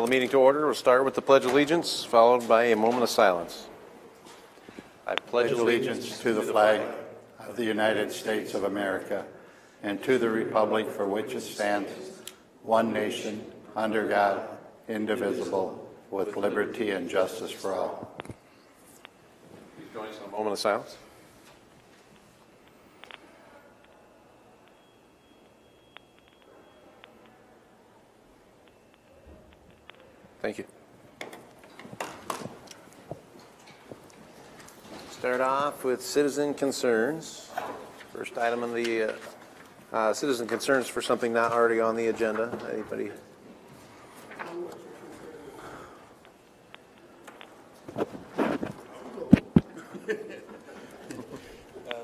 the meeting to order. We'll start with the Pledge of Allegiance, followed by a moment of silence. I pledge allegiance to the flag of the United States of America and to the republic for which it stands, one nation, under God, indivisible, with liberty and justice for all. Please join us in a moment of silence. Thank you. Start off with citizen concerns. First item on the citizen concerns for something not already on the agenda. Anybody?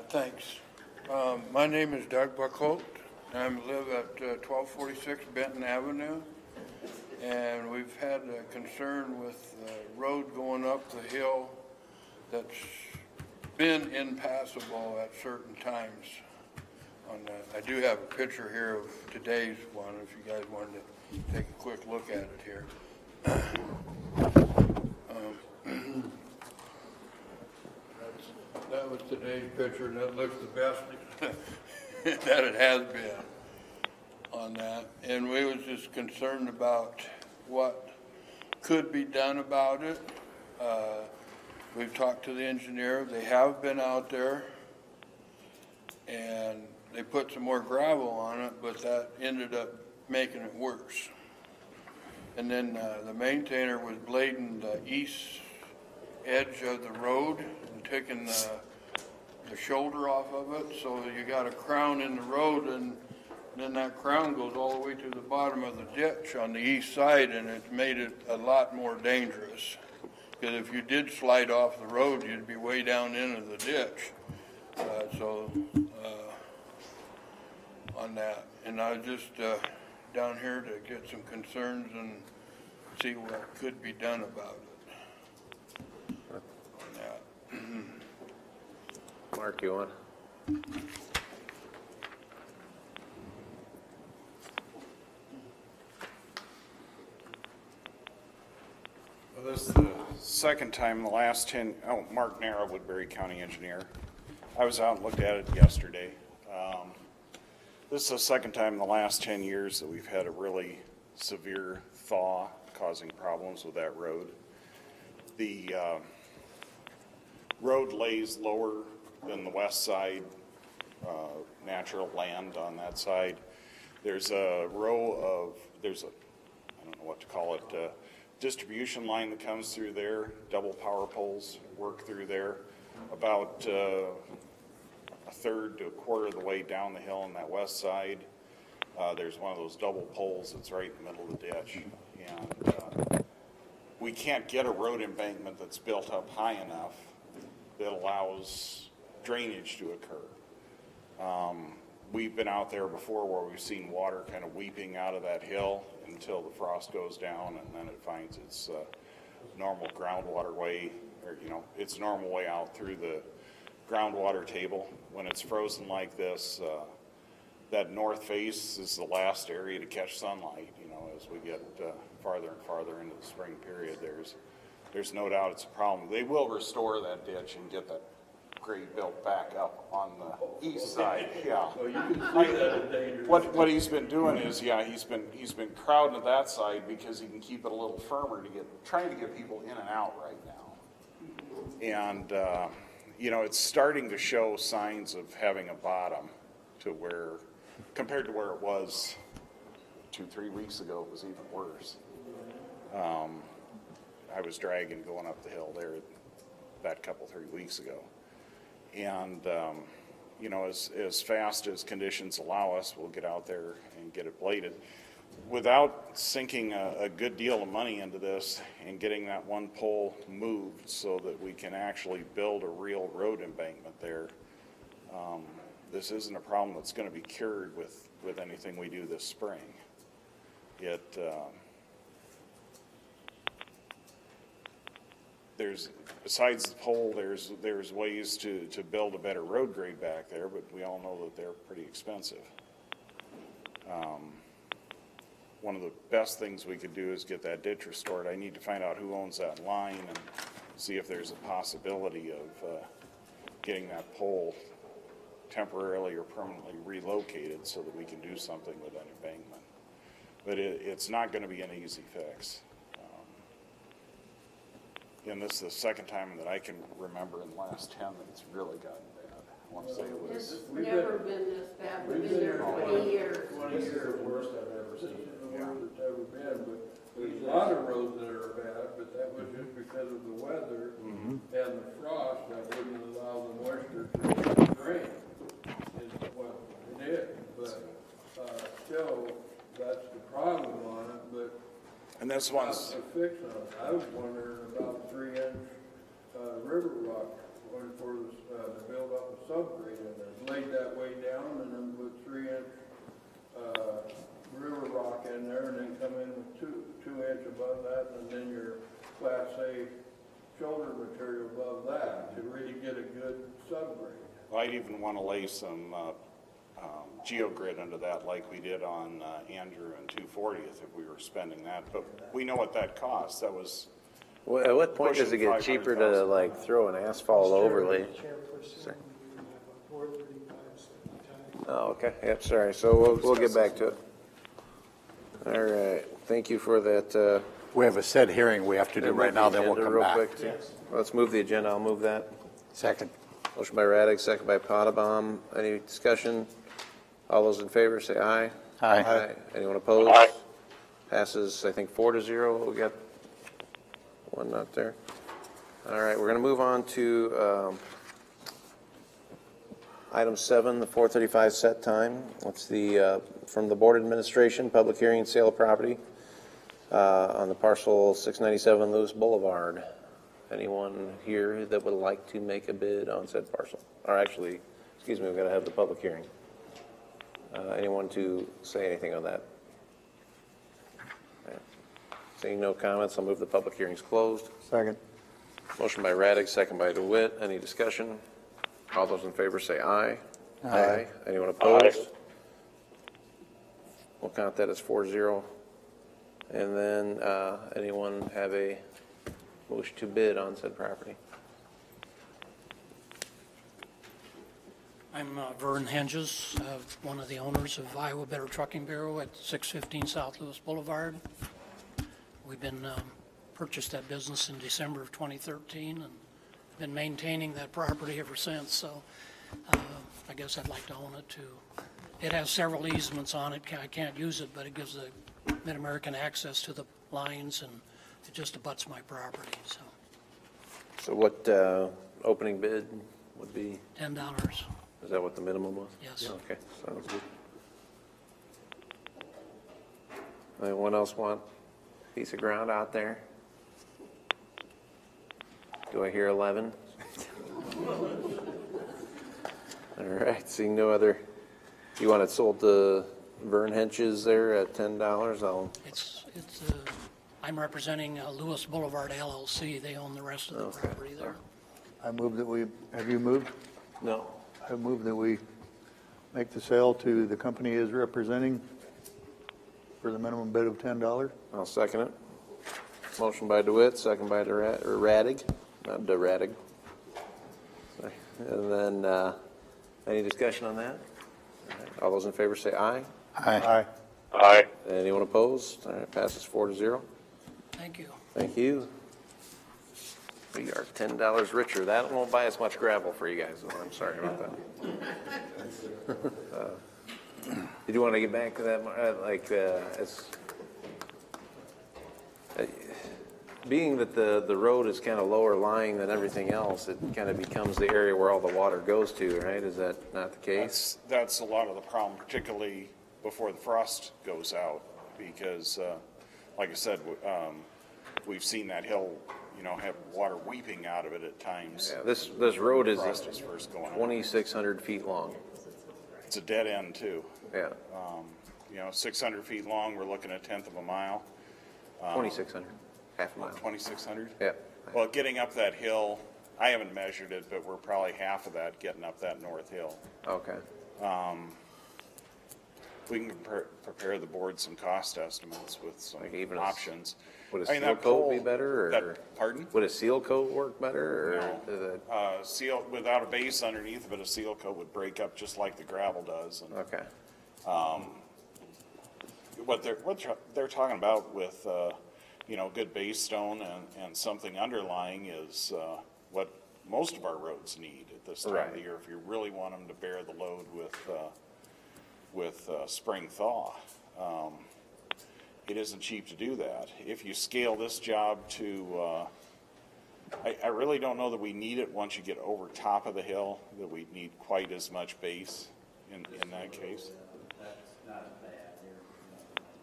Thanks. My name is Doug Buckholt. I live at 1246 Benton Avenue. And we've had a concern with the road going up the hill that's been impassable at certain times. I do have a picture here of today's one, if you guys wanted to take a quick look at it here. That was today's picture, and that looks the best that it has been on that. And we was just concerned about what could be done about it. We've talked to the engineer. They have been out there and they put some more gravel on it, but that ended up making it worse. And then the maintainer was blading the east edge of the road and taking the shoulder off of it, so you got a crown in the road, and then that crown goes all the way to the bottom of the ditch on the east side, and it made it a lot more dangerous. Because if you did slide off the road, you'd be way down into the ditch. On that. And I was just down here to get some concerns and see what could be done about it. On that. Mark, you want? Well, this is the second time in the last 10, Mark Nara, Woodbury County Engineer. I was out and looked at it yesterday. This is the second time in the last 10 years that we've had a really severe thaw causing problems with that road. The road lays lower than the west side, natural land on that side. There's a row of, I don't know what to call it, distribution line that comes through there, double power poles work through there. About a third to a quarter of the way down the hill on that west side, there's one of those double poles that's right in the middle of the ditch. And we can't get a road embankment that's built up high enough that allows drainage to occur. We've been out there before where we've seen water kind of weeping out of that hill until the frost goes down, and then it finds its normal groundwater way, or its normal way out through the groundwater table. When it's frozen like this, that north face is the last area to catch sunlight. As we get farther and farther into the spring period, there's no doubt it's a problem. They will restore that ditch and get that grade built back up on the east side. Yeah. So you can see that what he's been doing is, he's been crowding to that side because he can keep it a little firmer trying to get people in and out right now. And it's starting to show signs of having a bottom to where, compared to where it was 2-3 weeks ago, it was even worse. I was dragging going up the hill there that couple 3 weeks ago. And, as fast as conditions allow us, we'll get out there and get it bladed. Without sinking a good deal of money into this and getting that one pole moved so that we can actually build a real road embankment there, this isn't a problem that's going to be cured with anything we do this spring. Besides the pole, there's ways to build a better road grade back there, but we all know that they're pretty expensive. one of the best things we could do is get that ditch restored. I need to find out who owns that line and see if there's a possibility of getting that pole temporarily or permanently relocated so that we can do something with that embankment. But it's not going to be an easy fix. And this is the second time that I can remember in the last 10 that it's really gotten bad. I want to say it was. It's never been this bad. We've been there 20 years. 20 years is the worst I've ever seen. The worst it's ever been, but there's a lot of roads that are bad, but that was just because of the weather and the frost that wouldn't allow the moisture to drain. Well, it did, but still, that's the problem on it, but And this one's. the fix on it. I was wondering about 3-inch river rock going for to build up a subgrade in there. Laid that way down and then put 3-inch river rock in there and then come in with 2 inch above that and then your Class A shoulder material above that to really get a good subgrade. I'd even want to lay some geogrid under that like we did on Andrew and 240th if we were spending that. But we know what that costs. That was. Well, at what point does it get cheaper to like throw an asphalt overlay? Sorry. Oh, okay. Yep, sorry. So we'll get back to it. All right. Thank you for that. We have a set hearing we have to do right now, then we'll come real back. quick. Let's move the agenda. I'll move that. Second. Motion by Raddick, second by Potabom. Any discussion? All those in favor say aye. Aye. Anyone opposed? Aye. Passes, I think, 4-0. We got one not there. All right, we're going to move on to item 7, the 4:35 set time. It's the from the Board Administration, public hearing and sale of property on the parcel 697 Lewis Boulevard. Anyone here that would like to make a bid on said parcel? Or actually, excuse me, we've got to have the public hearing. Anyone to say anything on that? Seeing no comments, I'll move the public hearing's closed. Second. Motion by Raddick, second by DeWitt. Any discussion? All those in favor say aye. Aye. Anyone opposed? We'll count that as 4-0. And then anyone have a wish to bid on said property? I'm Vern Henges, one of the owners of Iowa Better Trucking Bureau at 615 South Lewis Boulevard. We've been purchased that business in December of 2013 and been maintaining that property ever since. So I guess I'd like to own it too. It has several easements on it. I can't use it, but it gives the Mid-American access to the lines, and it just abuts my property. So what opening bid would be? $10. Is that what the minimum was? Yes. Okay, sounds good. Anyone else want a piece of ground out there? Do I hear 11? All right, seeing no other, you want it sold to Vern Henches there at $10? I'm representing Lewis Boulevard LLC. They own the rest of the property there. I move that we, have you moved? No. I move that we make the sale to the company is representing for the minimum bid of $10. I'll second it. Motion by DeWitt, second by Raddick, not DeRaddick. And then, any discussion on that? All those in favor say aye. Aye. Aye. Anyone opposed? All right, passes 4-0. Thank you. Thank you. We are $10 richer. That won't buy as much gravel for you guys. I'm sorry about that. Did you want to get back to that? Being that the road is kind of lower lying than everything else, it kind of becomes the area where all the water goes to, right? Is that not the case? That's a lot of the problem, particularly before the frost goes out, because, like I said, we've seen that hill, have water weeping out of it at times. Yeah, this road is Frost is first going on. 2,600 feet long. It's a dead end too. Yeah, 600 feet long. We're looking at 1/10 of a mile. 2,600, half a mile. 2,600. Yeah. Well, getting up that hill, I haven't measured it, but we're probably half of that getting up that north hill. Okay. we can prepare the board some cost estimates with some Like even options. Would a I mean, seal that coat be pole- better, or? Pardon? Would a seal coat work better, or? No. is it- Seal, without a base underneath, but a seal coat would break up just like the gravel does. And Okay, what they're talking about with, you know, good base stone and something underlying is, what most of our roads need at this time of the Right. year, if you really want them to bear the load with spring thaw. It isn't cheap to do that. If you scale this job to, I really don't know that we need it once you get over top of the hill, that we need quite as much base in that case.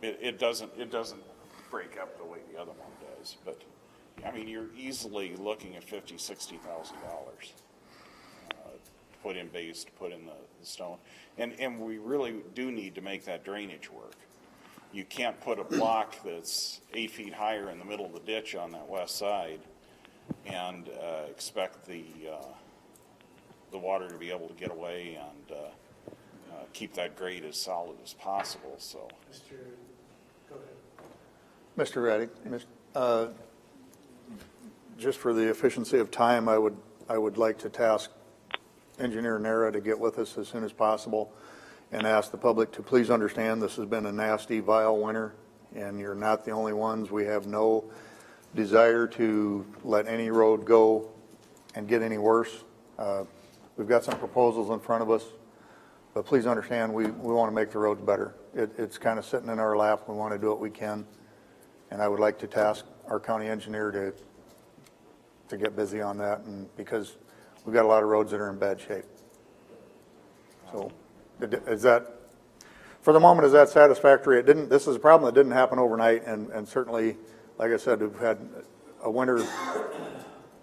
It doesn't break up the way the other one does, but, I mean, you're easily looking at $50,000-$60,000. Put in base, to put in the stone. And we really do need to make that drainage work. You can't put a block that's 8 feet higher in the middle of the ditch on that west side and expect the water to be able to get away and keep that grade as solid as possible, so. Mr. Reddick, just for the efficiency of time, I would like to task Engineer Nara to get with us as soon as possible and ask the public to please understand this has been a nasty, vile winter, and you're not the only ones. We have no desire to let any road go and get any worse. We've got some proposals in front of us, but please understand we want to make the roads better. It's kind of sitting in our lap. We want to do what we can, and I would like to task our county engineer to get busy on that, and because we've got a lot of roads that are in bad shape. So is that, for the moment, is that satisfactory? This is a problem that didn't happen overnight, and certainly, like I said, we've had a winter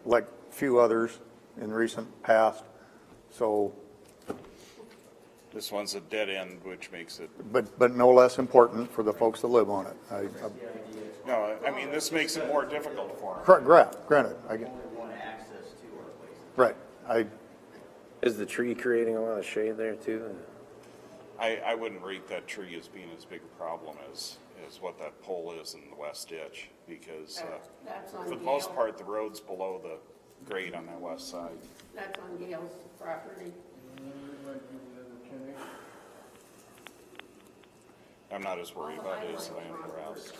like few others in recent past. So, This one's a dead end, which makes it, but no less important for the folks that live on it. no, I mean, this makes it more difficult for them. Granted, I get. Right. is the tree creating a lot of shade there too? I wouldn't rate that tree as being as big a problem as what that pole is in the west ditch, because That's on for the most Gale. part, the road's below the grade on that west side. That's on Gale's property. I'm not as worried about it as I am the rest.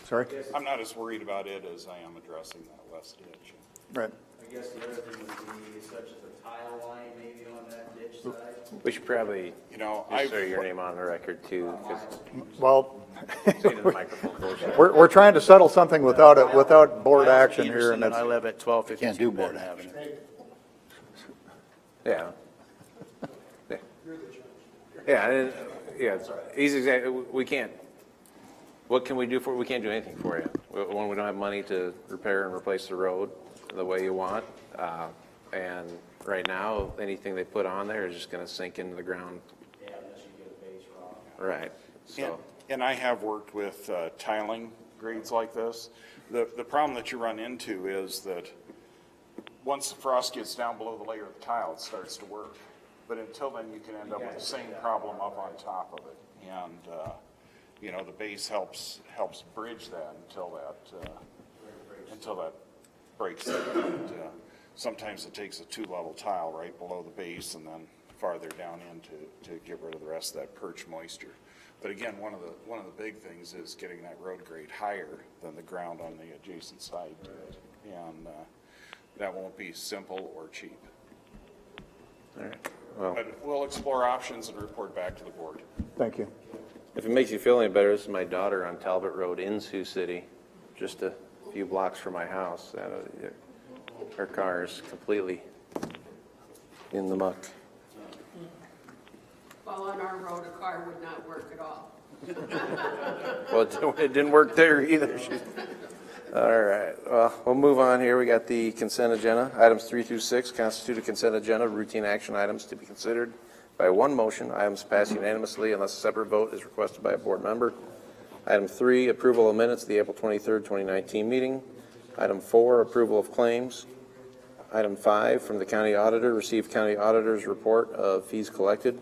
Sorry? I'm not as worried about it as I am addressing that west ditch. Right. I guess the other thing would be such as a tile line maybe on that ditch side. We should probably You know, just throw your name on the record too, because Well, say to the microphone closer. we're trying to settle something without board action here, and I that's, live at 1252 Can't do Benton board Avenue. Yeah. Yeah, and, yeah, he's exactly, we can't, what can we do for, we can't do anything for you. One, we don't have money to repair and replace the road the way you want. And right now, anything they put on there is just gonna sink into the ground. Yeah, unless you get a base rock. Right, so, And I have worked with tiling grades like this. The problem that you run into is that once the frost gets down below the layer of the tile, it starts to work. But until then, you can end up with the same problem up on top of it. And, you know, the base helps bridge that until that breaks. And, sometimes it takes a two-level tile right below the base and then farther down in to get rid of the rest of that perch moisture. But again, one of the big things is getting that road grade higher than the ground on the adjacent side to it. And that won't be simple or cheap. all right, well, But we'll explore options and report back to the board. thank you. if it makes you feel any better, this is my daughter on Talbot Road in Sioux City, just a few blocks from my house. Her car is completely in the muck. Well, on our road, a car would not work at all. Well, it didn't work there either. All right, well, we'll move on here. We got the consent agenda. Items 3 through 6 constitute a consent agenda, routine action items to be considered by one motion. Items pass unanimously unless a separate vote is requested by a board member. Item 3, approval of minutes of the April 23rd, 2019 meeting. Item 4, approval of claims. Item 5, from the county auditor, receive county auditor's report of fees collected.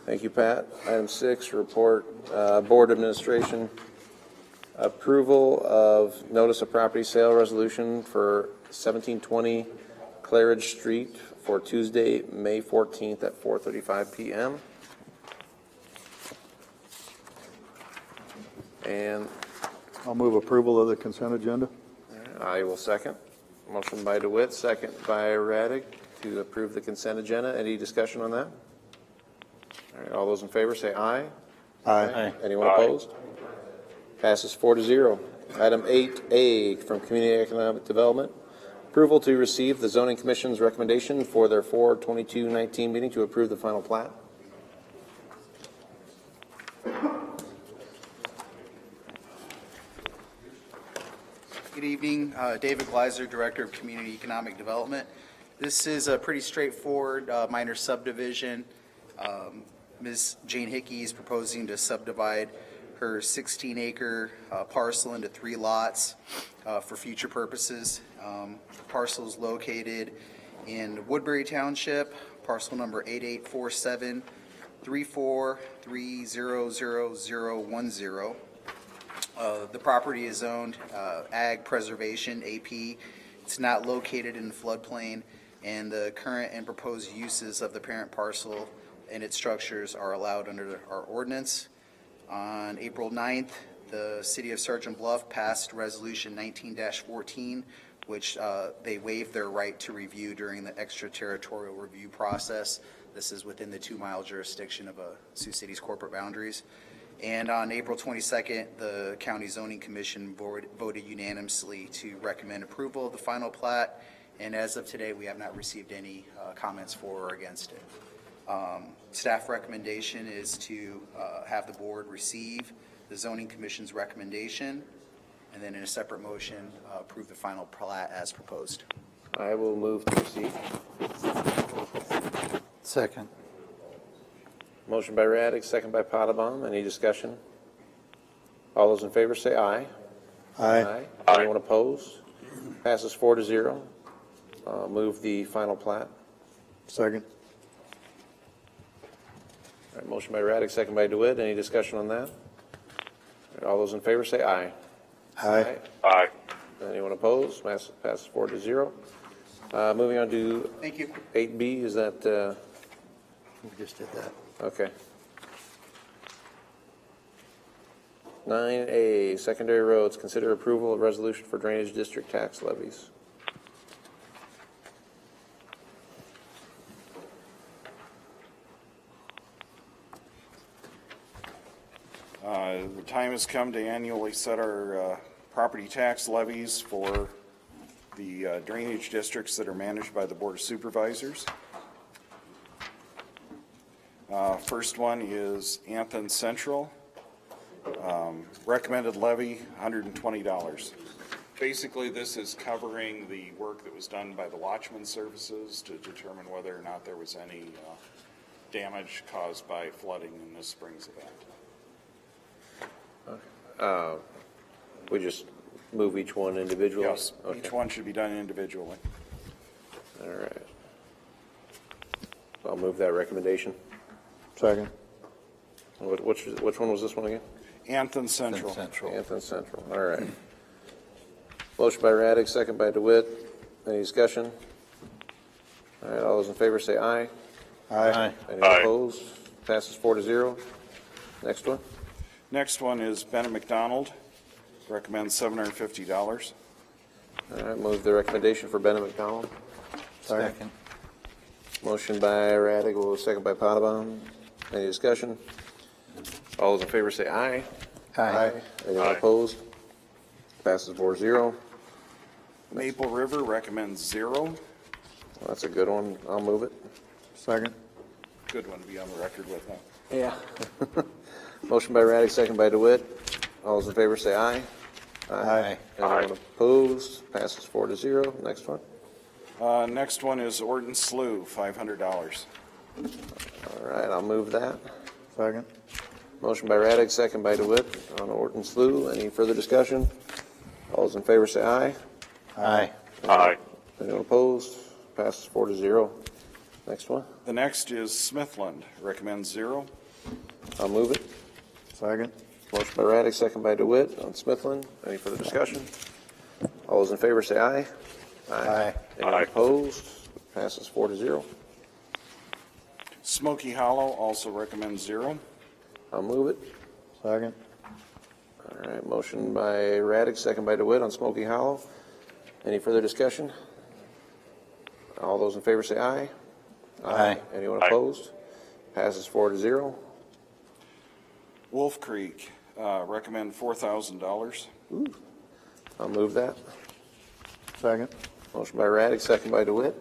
Thank you, Pat. Item 6, report, Board Administration, approval of notice of property sale resolution for 1720 Claridge Street for Tuesday, May 14th at 4:35 p.m. And I'll move approval of the consent agenda. I will second. Motion by DeWitt, second by Raddick to approve the consent agenda. Any discussion on that? All right, all those in favor say aye. Aye. Anyone opposed? Passes 4-0. Item 8A from Community Economic Development, approval to receive the Zoning Commission's recommendation for their 4/22/19 meeting to approve the final plat. Good evening, David Gleiser, Director of Community Economic Development. This is a pretty straightforward minor subdivision. Ms. Jane Hickey is proposing to subdivide her 16-acre parcel into 3 lots for future purposes. The parcel is located in Woodbury Township, parcel number 8847-34300010. The property is owned Ag Preservation, AP. It's not located in the floodplain, and the current and proposed uses of the parent parcel and its structures are allowed under our ordinance. On April 9th, the City of Sergeant Bluff passed Resolution 19-14, which they waived their right to review during the extraterritorial review process. This is within the 2-mile jurisdiction of Sioux City's corporate boundaries. And on April 22nd, the County Zoning Commission voted unanimously to recommend approval of the final plat. And as of today, we have not received any comments for or against it. Staff recommendation is to have the board receive the Zoning Commission's recommendation, and then in a separate motion, approve the final plat as proposed. I will move to receive. Second. Motion by Raddick, second by Potabom. Any discussion? All those in favor say aye. Aye. Anyone opposed? Passes 4-0. Move the final plat. Second. All right, motion by Raddick, second by DeWitt. Any discussion on that? All right, all those in favor say aye. Aye. Aye. Anyone opposed? Passes 4-0. Moving on to Thank you. 8B, is that, We just did that. okay. 9A, secondary roads, consider approval of resolution for drainage district tax levies. The time has come to annually set our property tax levies for the drainage districts that are managed by the Board of Supervisors. First one is Anthon Central. Recommended levy, $120. Basically, this is covering the work that was done by the Watchman Services to determine whether or not there was any damage caused by flooding in this spring's event. We just move each one individually? Yes, Okay. each one should be done individually. All right. I'll move that recommendation. Second. Which one was this one again? Anthon Central. Anthon Central, all right. Motion by Raddick, second by DeWitt. Any discussion? All right, all those in favor say aye. Aye. Anyone opposed? Passes 4-0. Next one. Next one is Bennett McDonald. Recommends $750. All right, move the recommendation for Bennett McDonald. Second. Motion by Raddick, second by Potabom. Any discussion? All those in favor say aye. Aye. Anyone opposed? Passes 4-0. Maple River recommends $0. Well, that's a good one. I'll move it. Second. Good one to be on the record with, huh? Yeah. Motion by Raddick, second by DeWitt. All those in favor say aye. Aye. Anyone opposed? Passes 4-0. Next one. Next one is Orton Slough, $500. All right, I'll move that. Second. Motion by Raddick, second by DeWitt on Orton Slough. Any further discussion? All those in favor say aye. Aye. Aye. Anyone opposed? Passes 4-0. Next one. The next is Smithland, recommends 0. I'll move it. Second. Motion by Raddick, second by DeWitt on Smithland. Any further discussion? All those in favor say aye. Aye. Anyone opposed? Passes 4-0. Smoky Hollow also recommends 0. I'll move it. Second. All right, motion by Raddick, second by DeWitt on Smoky Hollow. Any further discussion? All those in favor say aye. Aye. Anyone opposed? Passes 4-0. Wolf Creek, recommend $4,000. I'll move that. Second. Motion by Raddick, second by DeWitt.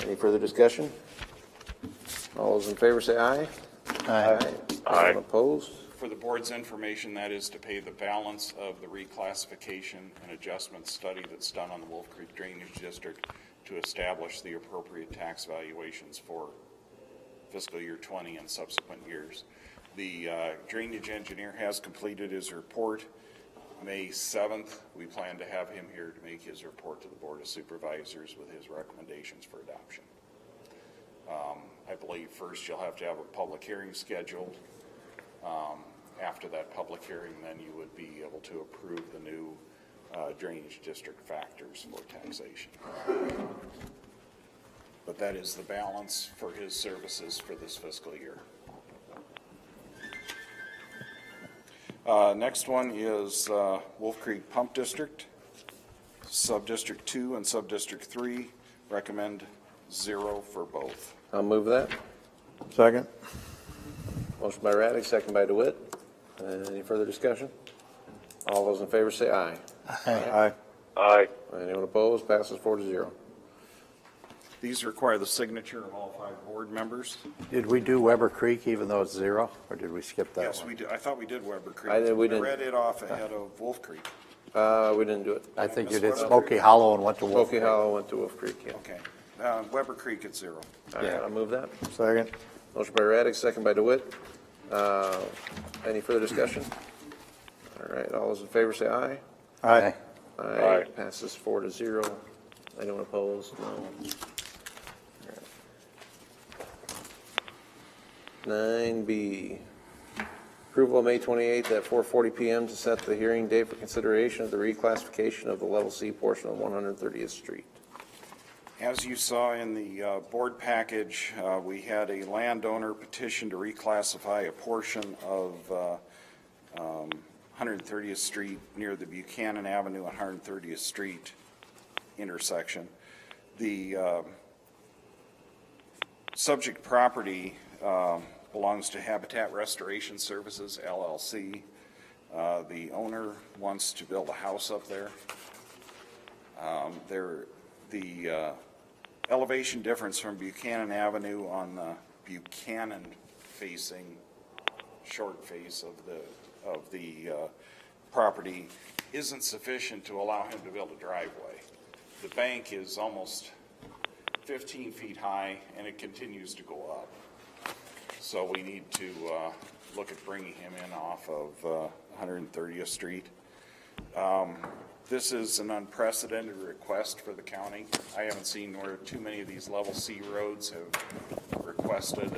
Any further discussion? All those in favor say aye. Aye. Anyone opposed? For the board's information, that is to pay the balance of the reclassification and adjustment study that's done on the Wolf Creek Drainage District to establish the appropriate tax valuations for fiscal year 20 and subsequent years. The drainage engineer has completed his report. May 7th, we plan to have him here to make his report to the Board of Supervisors with his recommendations for adoption. I believe first you'll have to have a public hearing scheduled. After that public hearing, then you would be able to approve the new drainage district factors for taxation. But that is the balance for his services for this fiscal year. Next one is Wolf Creek Pump District. Sub-District 2 and Sub-District 3 recommend 0 for both. I'll move that. Second. Motion by Raddick, second by DeWitt. Any further discussion? All those in favor say aye. Aye. Aye. Anyone opposed? Passes 4-0. These require the signature of all 5 board members. Did we do Weber Creek even though it's 0, or did we skip that Yes, one? we did. I thought we did Weber Creek. We didn't. read it off ahead of Wolf Creek. We didn't do it. I think you That's did what Smoky Hollow and went to Wolf Smoky Creek. Hollow went to Wolf Creek, yeah. Okay. Weber Creek at 0. All right, I'll move that. Second. Motion by Raddick, second by DeWitt. Any further discussion? All right, all those in favor say aye. Aye. Aye. Passes 4-0. Anyone opposed? No. All right. 9B, approval of May 28th at 4:40 PM to set the hearing date for consideration of the reclassification of the Level C portion of 130th Street. As you saw in the board package, we had a landowner petition to reclassify a portion of 130th Street near the Buchanan Avenue and 130th Street intersection. The subject property belongs to Habitat Restoration Services, LLC. The owner wants to build a house up there. The elevation difference from Buchanan Avenue on the Buchanan facing short face of the property isn't sufficient to allow him to build a driveway. The bank is almost 15 feet high and it continues to go up. So we need to look at bringing him in off of 130th Street. This is an unprecedented request for the county. I haven't seen where too many of these level C roads have requested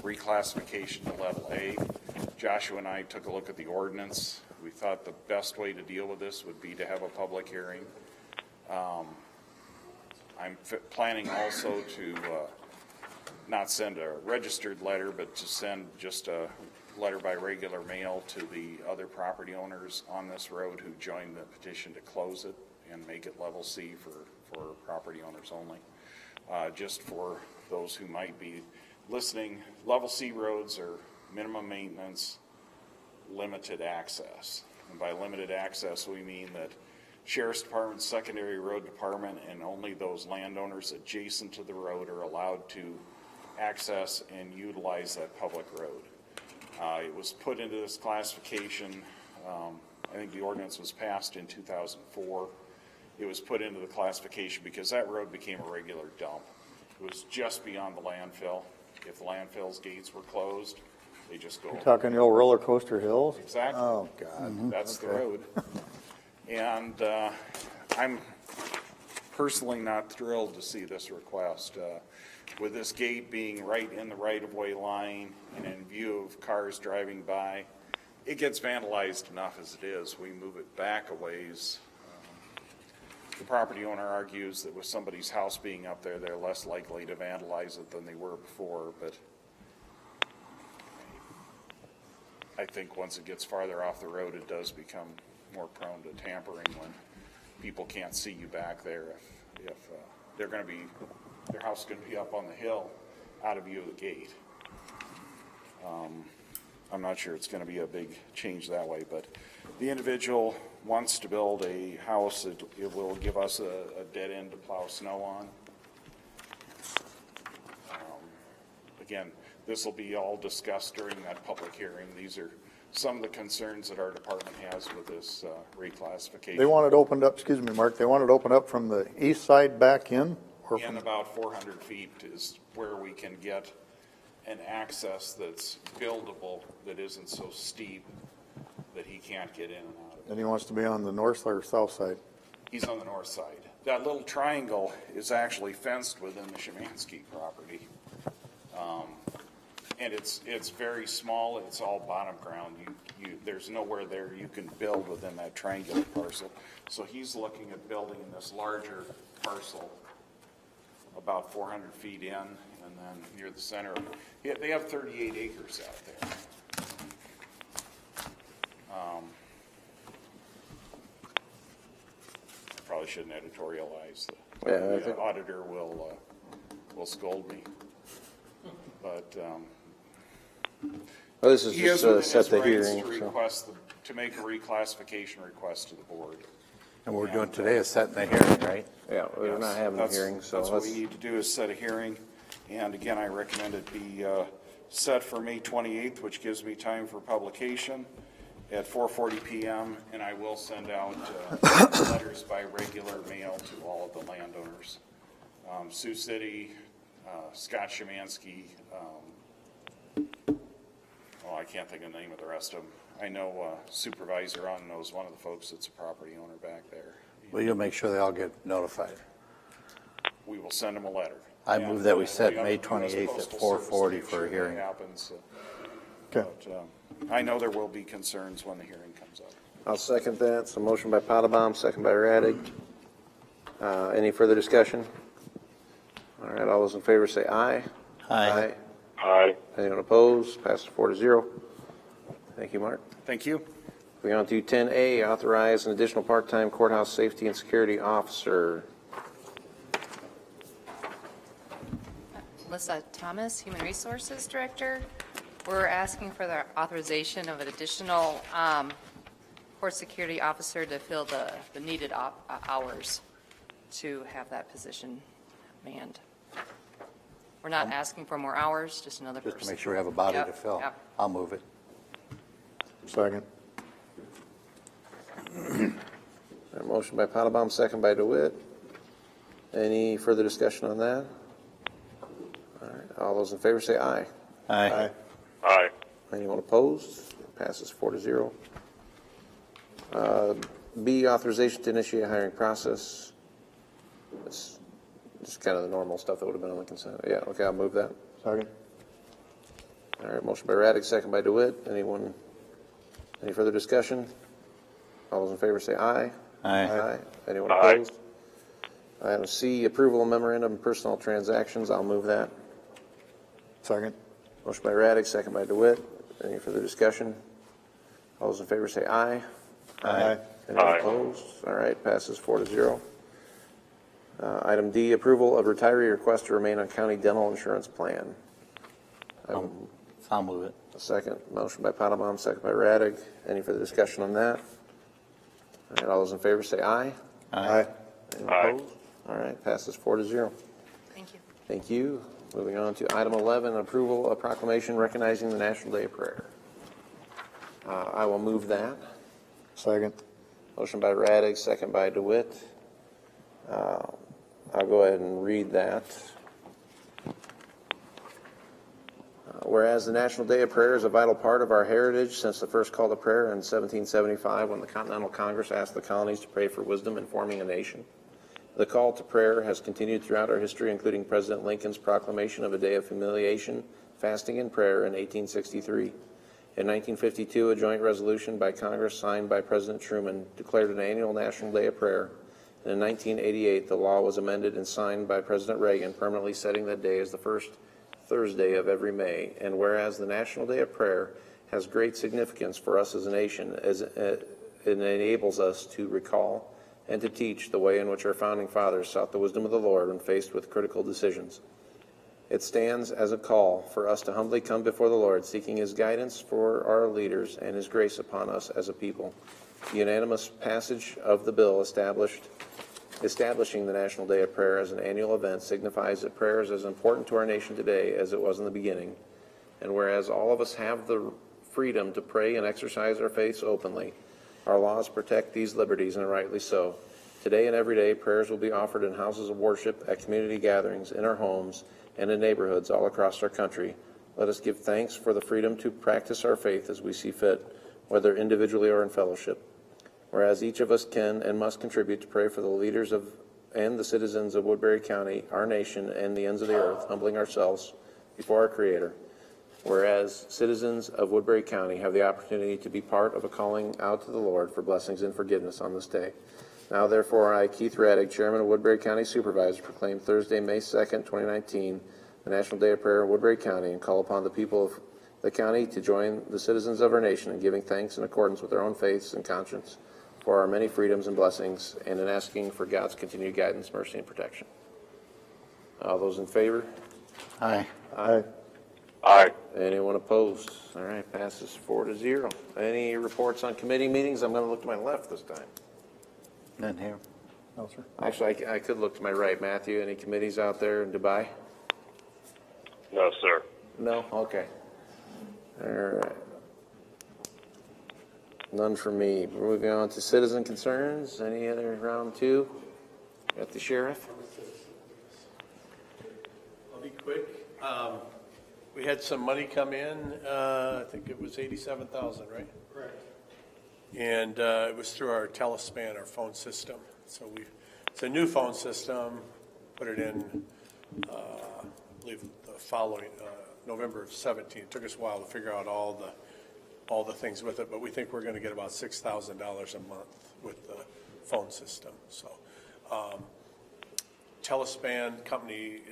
reclassification to level A. Joshua and I took a look at the ordinance. We thought the best way to deal with this would be to have a public hearing. I'm planning also to not send a registered letter, but to send just a letter by regular mail to the other property owners on this road who joined the petition to close it and make it level C for property owners only. Just for those who might be listening, level C roads are minimum maintenance, limited access. And by limited access, we mean that Sheriff's Department, Secondary Road Department, and only those landowners adjacent to the road are allowed to access and utilize that public road. It was put into this classification, I think the ordinance was passed in 2004. It was put into the classification because that road became a regular dump. It was just beyond the landfill. If the landfill's gates were closed, they just go. You're talking the old roller coaster hills? Exactly. Oh, God. That's the road. And I'm personally not thrilled to see this request. With this gate being right in the right-of-way line and in view of cars driving by, it gets vandalized enough as it is. We move it back a ways. The property owner argues that with somebody's house being up there, they're less likely to vandalize it than they were before, but I think once it gets farther off the road, it does become more prone to tampering when people can't see you back there. If they're going to be, their house is going to be up on the hill out of view of the gate. I'm not sure it's going to be a big change that way, but the individual wants to build a house that it will give us a dead end to plow snow on. Again, this will be all discussed during that public hearing. These are some of the concerns that our department has with this reclassification. They want it opened up, excuse me, Mark, they want it opened up from the east side back in? Or And about 400 feet is where we can get an access that's buildable, that isn't so steep that he can't get in and out of it. And he wants to be on the north or south side? He's on the north side. That little triangle is actually fenced within the Szymanski property. And it's very small. It's all bottom ground. There's nowhere there you can build within that triangular parcel. So he's looking at building in this larger parcel about 400 feet in, and then near the center. They have 38 acres out there. Probably shouldn't editorialize. The auditor will scold me. But Well, this is he has just within set his the rights hearing. to So. request to make a reclassification request to the board. And what we're doing today is setting the hearing, right? Yeah, we're not having a hearing, so That's what let's, we need to do is set a hearing. And again, I recommend it be set for May 28th, which gives me time for publication at 4:40 p.m. And I will send out letters by regular mail to all of the landowners. Sioux City, Scott Szymanski, I can't think of the name of the rest of them. I know Supervisor knows one of the folks that's a property owner back there. Well, you'll make sure they all get notified. We will send them a letter. I move that we set May US 28th at Postal 4:40 Service for a make sure hearing. that happens. Okay. But, I know there will be concerns when the hearing comes up. I'll second that. So motion by Potabom, second by Radig. Any further discussion? All right, all those in favor say aye. Aye. Aye. Anyone opposed? Passes 4-0. Thank you, Mark. Thank you. Going on to 10A, authorize an additional part-time courthouse safety and security officer. Melissa Thomas, Human Resources Director. We're asking for the authorization of an additional court security officer to fill the needed hours to have that position manned. We're not asking for more hours, just another person. Just to make sure we have a body Yep, to fill. yep. I'll move it. Second. A motion by Potabom, second by DeWitt. Any further discussion on that? All right, all those in favor say aye. Aye. Aye. Anyone opposed? Passes 4-0. B, authorization to initiate hiring process. It's just kind of the normal stuff that would have been on the consent. Yeah, okay, I'll move that. Second. All right, motion by Radig, second by DeWitt. Any further discussion? All those in favor say aye. Aye. Anyone opposed? Item C, approval of memorandum of personal transactions. I'll move that. Second. Motion by Radig, second by DeWitt. Any further discussion? All those in favor say aye. Aye. Anyone opposed? All right, passes 4-0. Item D, approval of retiree request to remain on county dental insurance plan. I'll move it. A second. Motion by Potabom, second by Radig. Any further discussion on that? All right, all those in favor say aye. Aye. Anyone opposed? All right, passes 4-0. Thank you. Thank you. Moving on to item 11, approval of proclamation recognizing the National Day of Prayer. I will move that. Second. Motion by Radig, second by DeWitt. I'll go ahead and read that. Whereas the National Day of Prayer is a vital part of our heritage since the first call to prayer in 1775 when the Continental Congress asked the colonies to pray for wisdom in forming a nation. The call to prayer has continued throughout our history, including President Lincoln's proclamation of a day of humiliation, fasting, and prayer in 1863. In 1952, a joint resolution by Congress signed by President Truman declared an annual National Day of Prayer. And in 1988, the law was amended and signed by President Reagan, permanently setting that day as the first Thursday of every May. And whereas the National Day of Prayer has great significance for us as a nation, as it enables us to recall and to teach the way in which our founding fathers sought the wisdom of the Lord when faced with critical decisions. It stands as a call for us to humbly come before the Lord, seeking His guidance for our leaders and His grace upon us as a people. The unanimous passage of the bill establishing the National Day of Prayer as an annual event signifies that prayer is as important to our nation today as it was in the beginning. And whereas all of us have the freedom to pray and exercise our faiths openly, our laws protect these liberties, and rightly so. Today and every day, prayers will be offered in houses of worship, at community gatherings, in our homes, and in neighborhoods all across our country. Let us give thanks for the freedom to practice our faith as we see fit, whether individually or in fellowship. Whereas each of us can and must contribute to pray for the leaders of and the citizens of Woodbury County, our nation, and the ends of the earth, humbling ourselves before our Creator. Whereas citizens of Woodbury County have the opportunity to be part of a calling out to the Lord for blessings and forgiveness on this day. Now, therefore, I, Keith Raddick, Chairman of Woodbury County Supervisors, proclaim Thursday, May 2nd, 2019, the National Day of Prayer in Woodbury County, and call upon the people of the county to join the citizens of our nation in giving thanks in accordance with their own faiths and conscience for our many freedoms and blessings, and in asking for God's continued guidance, mercy, and protection. All those in favor? Aye. Aye. Aye. Anyone opposed? All right, passes 4-0. Any reports on committee meetings? I'm going to look to my left this time. None here. No, sir. Actually, I could look to my right. Matthew, any committees out there in Dubai? No, sir. No? Okay. All right. None for me. We're moving on to citizen concerns. Any other round two? Got the sheriff? I'll be quick. We had some money come in, I think it was $87,000, right? Correct. And it was through our Telespan, our phone system. So it's a new phone system, put it in, I believe the following, November of 17. It took us a while to figure out all the things with it, but we think we're going to get about $6,000 a month with the phone system. So Telespan company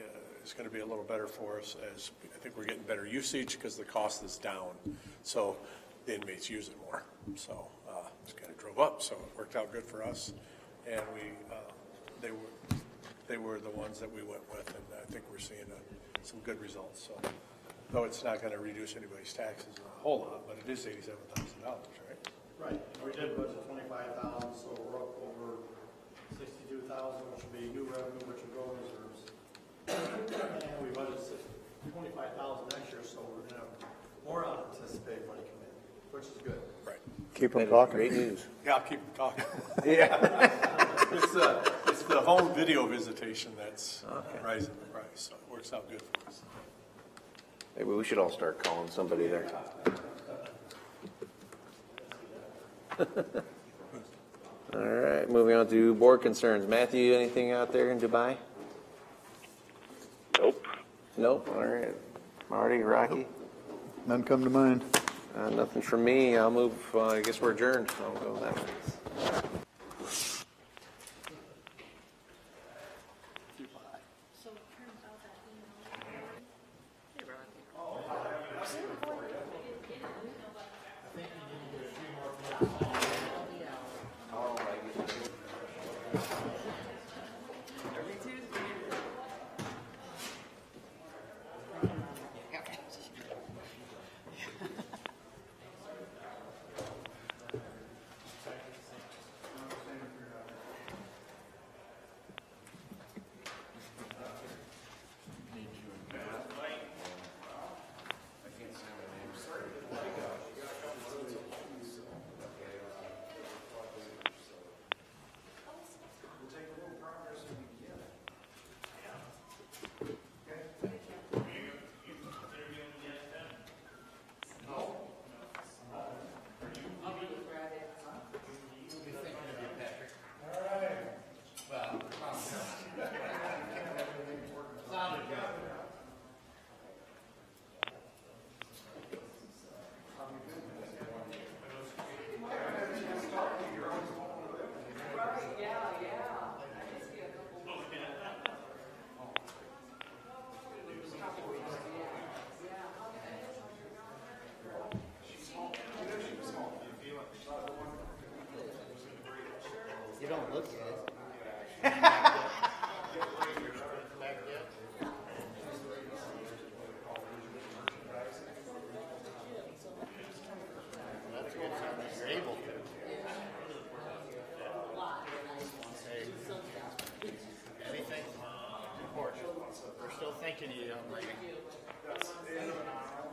is going to be a little better for us, as I think we're getting better usage because the cost is down. So the inmates use it more. So it kind of drove up, so it worked out good for us. And they were the ones that we went with, and I think we're seeing some good results. So though it's not going to reduce anybody's taxes a whole lot, but it is $87,000, right? Right. We did budget $25,000, so we're up over $62,000, which will be new revenue, which will go in reserves. And we budgeted $25,000 next year, so we're going to have more unanticipated money come in, which is good. Right. Keep them talking. Great news. Yeah, I'll keep talking. Yeah. It's the home video visitation that's rising the price, so it works out good for us. Maybe we should all start calling somebody there. All right, moving on to board concerns. Matthew, anything out there in Dubai? Nope. Nope. All right. Marty, Rocky? None come to mind. Nothing from me. I'll move. I guess we're adjourned. I'll go that way.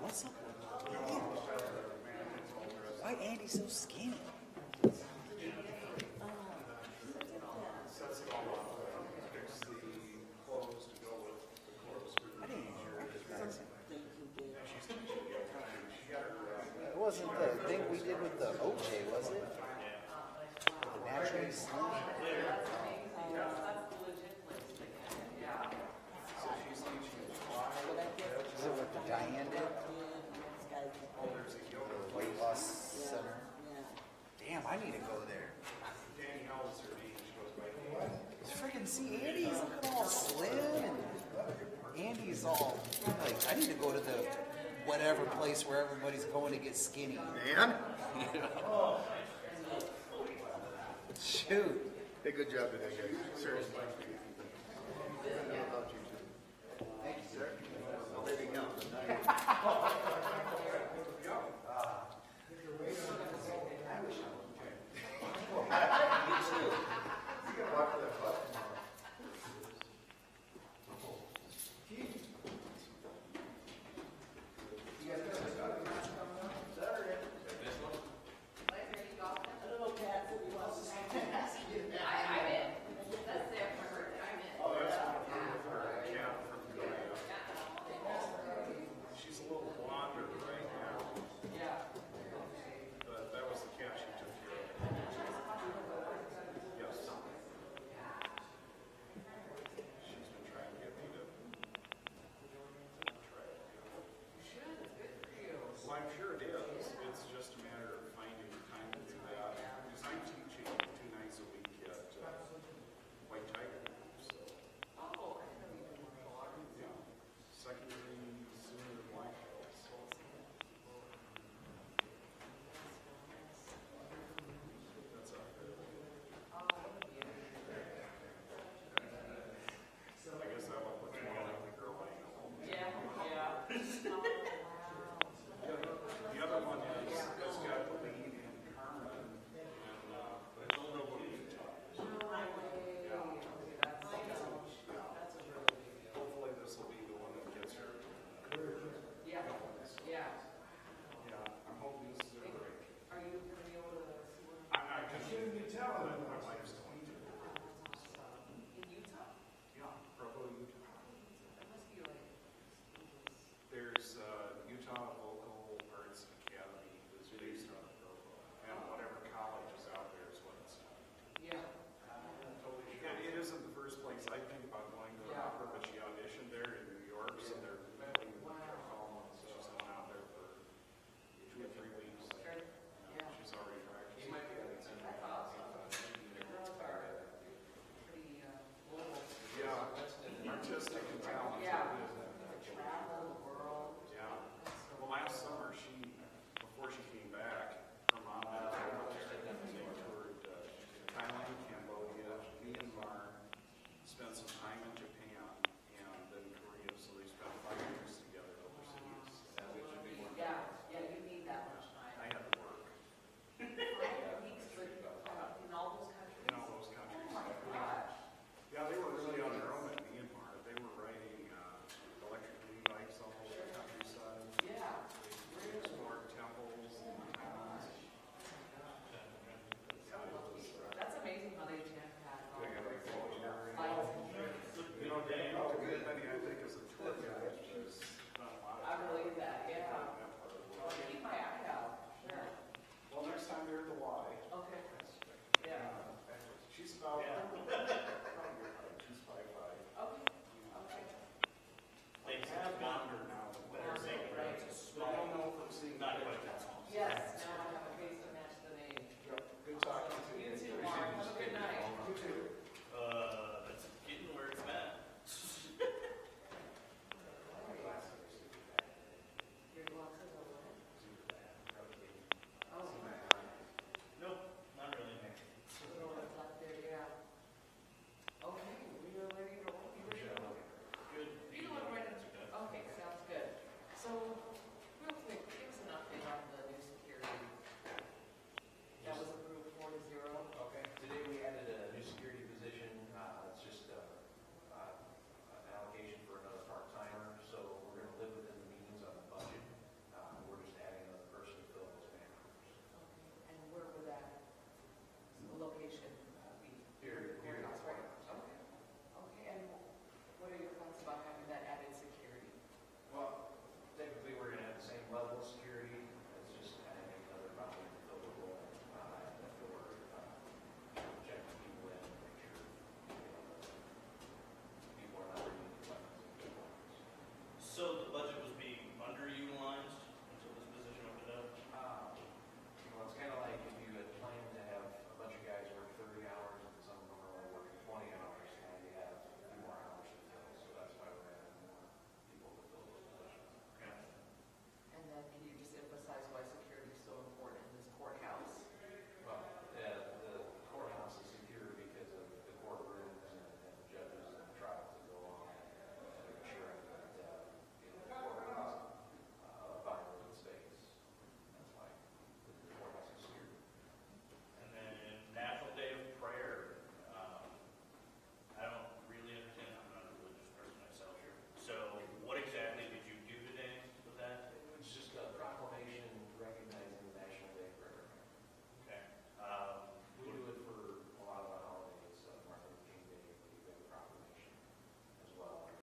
What's up? Why Andy so skinny? It wasn't the thing we did with the OJ, was it? The naturally slim? Is it what the Diane did? The weight loss center? Damn, I need to go there. Freaking see Andy's looking all slim and Andy's all like, I need to go to the whatever place where everybody's going to get skinny. Man? Shoot. Hey, good job today, guys. Seriously. Thank you, sir. Living up. Artistic